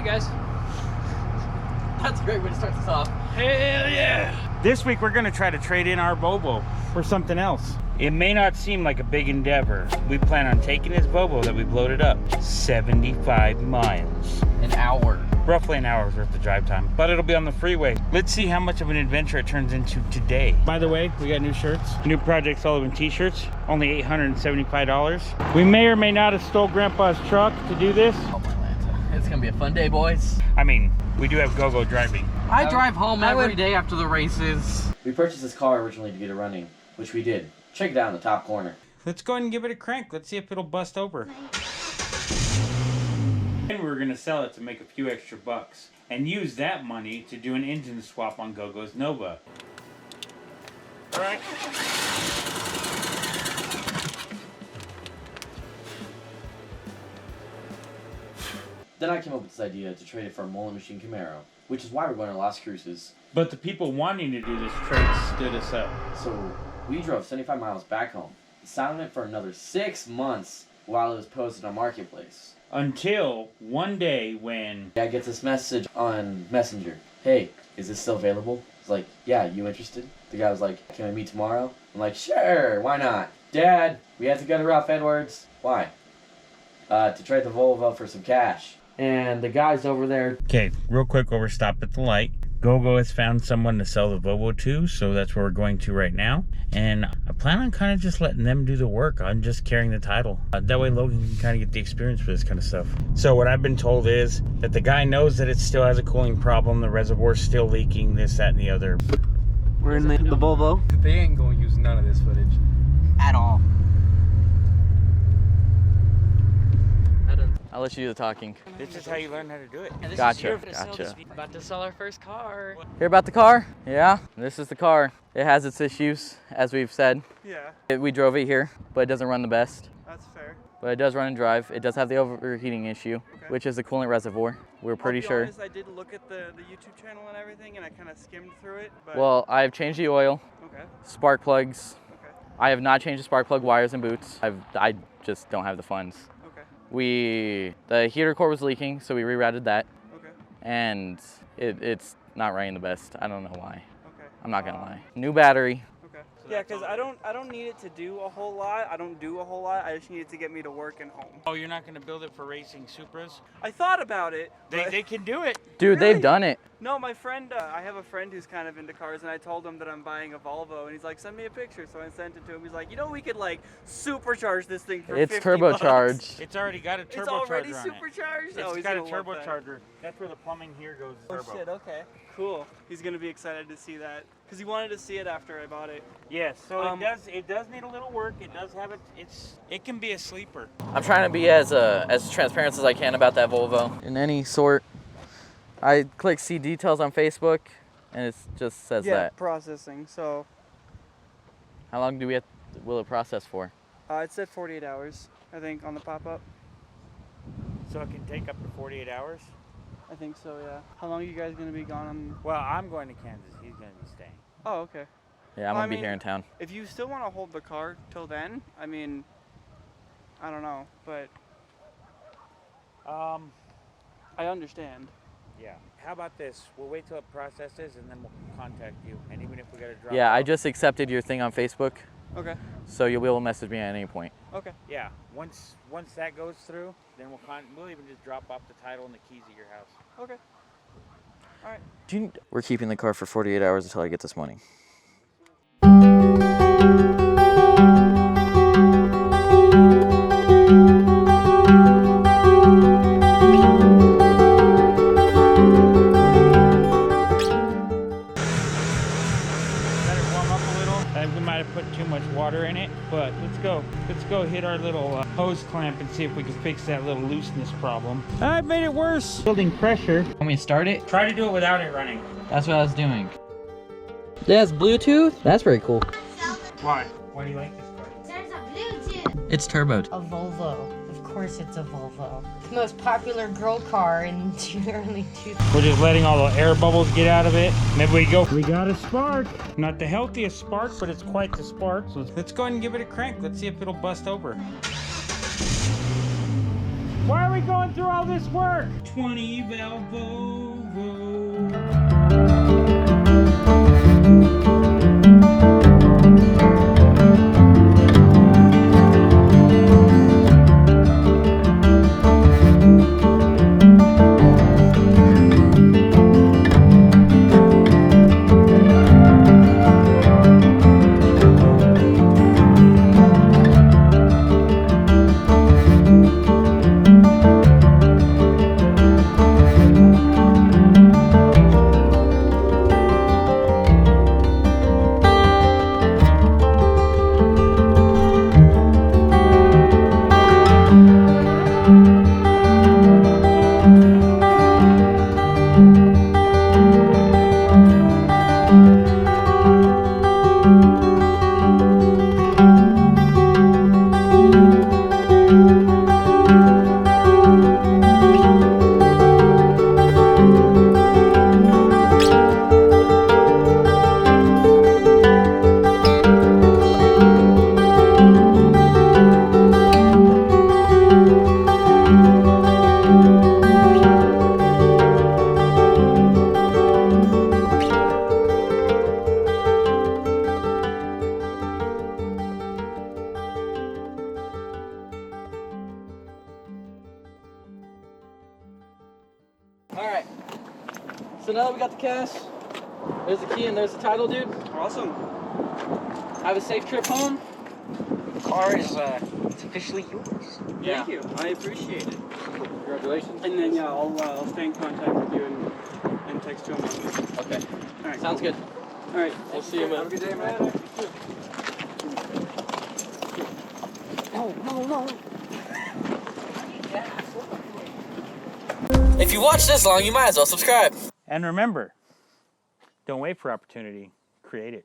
Hey guys. That's a great way to start this off. Hell yeah! This week we're gonna try to trade in our Volvo for something else. It may not seem like a big endeavor. We plan on taking this Volvo that we've loaded up 75 miles. An hour. Roughly an hour's worth of drive time, but it'll be on the freeway. Let's see how much of an adventure it turns into today. By the way, we got new shirts, new Project Sullivan t-shirts, only $875. We may or may not have stole Grandpa's truck to do this. Oh my Lanta. It's gonna be a fun day, boys. I mean, we do have Gogo driving. I drive home every day after the races. We purchased this car originally to get it running, which we did. Check it out in the top corner. Let's go ahead and give it a crank. Let's see if it'll bust over. And we're gonna sell it to make a few extra bucks and use that money to do an engine swap on Gogo's Nova. All right. Then I came up with this idea to trade it for a mullet machine Camaro, which is why we're going to Las Cruces. But the people wanting to do this trade stood us up. So we drove 75 miles back home, sat on it for another 6 months while it was posted on Marketplace. Until one day when... Dad gets this message on Messenger. Hey, is this still available? It's like, yeah, you interested? The guy was like, can we meet tomorrow? I'm like, sure, why not? Dad, we have to go to Ralph Edwards. Why? To trade the Volvo for some cash. And the guy's over there. Okay, real quick, we'll stop at the light. Gogo has found someone to sell the Volvo to, so that's where we're going to right now. And I plan on kind of just letting them do the work. I'm just carrying the title. That way Logan can kind of get the experience for this kind of stuff. So what I've been told is that the guy knows that it still has a cooling problem. The reservoir's still leaking, this, that, and the other. We're in the Volvo. They ain't gonna use none of this footage. At all. I'll let you do the talking. This is how you learn how to do it. Gotcha. About to sell our first car. Hear about the car? Yeah, this is the car. It has its issues, as we've said. Yeah, We drove it here, but it doesn't run the best. that's fair. But it does run and drive. It does have the overheating issue, Okay. which is the coolant reservoir. We're pretty I'll be sure. honest, I did look at the YouTube channel and everything, and I kind of skimmed through it. But Well, I've changed the oil, okay, spark plugs. okay, I have not changed the spark plug wires and boots. I just don't have the funds. okay, The heater core was leaking, so we rerouted that, okay, and it's not running the best. I don't know why. okay. I'm not gonna lie. New battery. Okay. Yeah, because I don't need it to do a whole lot. I don't do a whole lot. I just need it to get me to work and home. Oh, you're not going to build it for racing Supras? I thought about it. but- They can do it. Dude, Really? they've done it. No, my friend, I have a friend who's kind of into cars, and I told him that I'm buying a Volvo, and he's like, send me a picture. So I sent it to him. He's like, you know, we could like supercharge this thing for It's 50 turbocharged. bucks. It's already got a turbocharger It's already on it. supercharged? It's he's got a gonna love that. turbocharger. That's where the plumbing here goes. Oh Turbo. shit, okay. Cool. He's gonna be excited to see that. Because he wanted to see it after I bought it. Yes, so it does need a little work. It does have it can be a sleeper. I'm trying to be as transparent as I can about that Volvo in any sort. I click see details on Facebook, and it just says that. Processing. So How long will it process for? it said 48 hours, I think, on the pop-up. So it can take up to 48 hours. I think so, yeah. How long are you guys gonna be gone on? Well, I'm going to Kansas. He's going to be staying. Oh, okay. Yeah, I'm Well, gonna I be mean- here in town. If you still want to hold the car till then, I mean, I don't know, but I understand. Yeah. How about this? We'll wait till it processes and then we'll contact you. And even if we got to drop. Yeah, I off- just accepted your thing on Facebook, Okay. so you'll be able to message me at any point. Okay. Yeah. Once that goes through, then we'll even just drop off the title and the keys at your house. Okay. All right. We're keeping the car for 48 hours until I get this money. Let it warm up a little. We might have put too much water in it, but let's go hit our little hose clamp and see if we can fix that little looseness problem. I've made it worse. Building pressure. Want me to start it? Try to do it without it running. That's what I was doing. That's Bluetooth? That's very cool. Why? Why do you like this car? There's a Bluetooth. It's turboed. A Volvo. Of course it's a Volvo. The most popular girl car in the early 2000s. We're just letting all the air bubbles get out of it. Maybe we go. We got a spark. Not the healthiest spark, but it's quite the spark. So let's go ahead and give it a crank. Let's see if it'll bust over. Why are we going through all this work? 20 valve Volvo. Alright. So now that we got the cash, there's the key and there's the title, dude. Awesome. Have a safe trip home. The car is it's officially yours. Thank you. I appreciate it. Congratulations. And then, yeah, I'll stay in contact with you and text you on Monday. Okay. All right. Sounds good. All right. We'll see you, man. Have a good day, man. If you watched this long, you might as well subscribe. And remember, don't wait for opportunity, create it.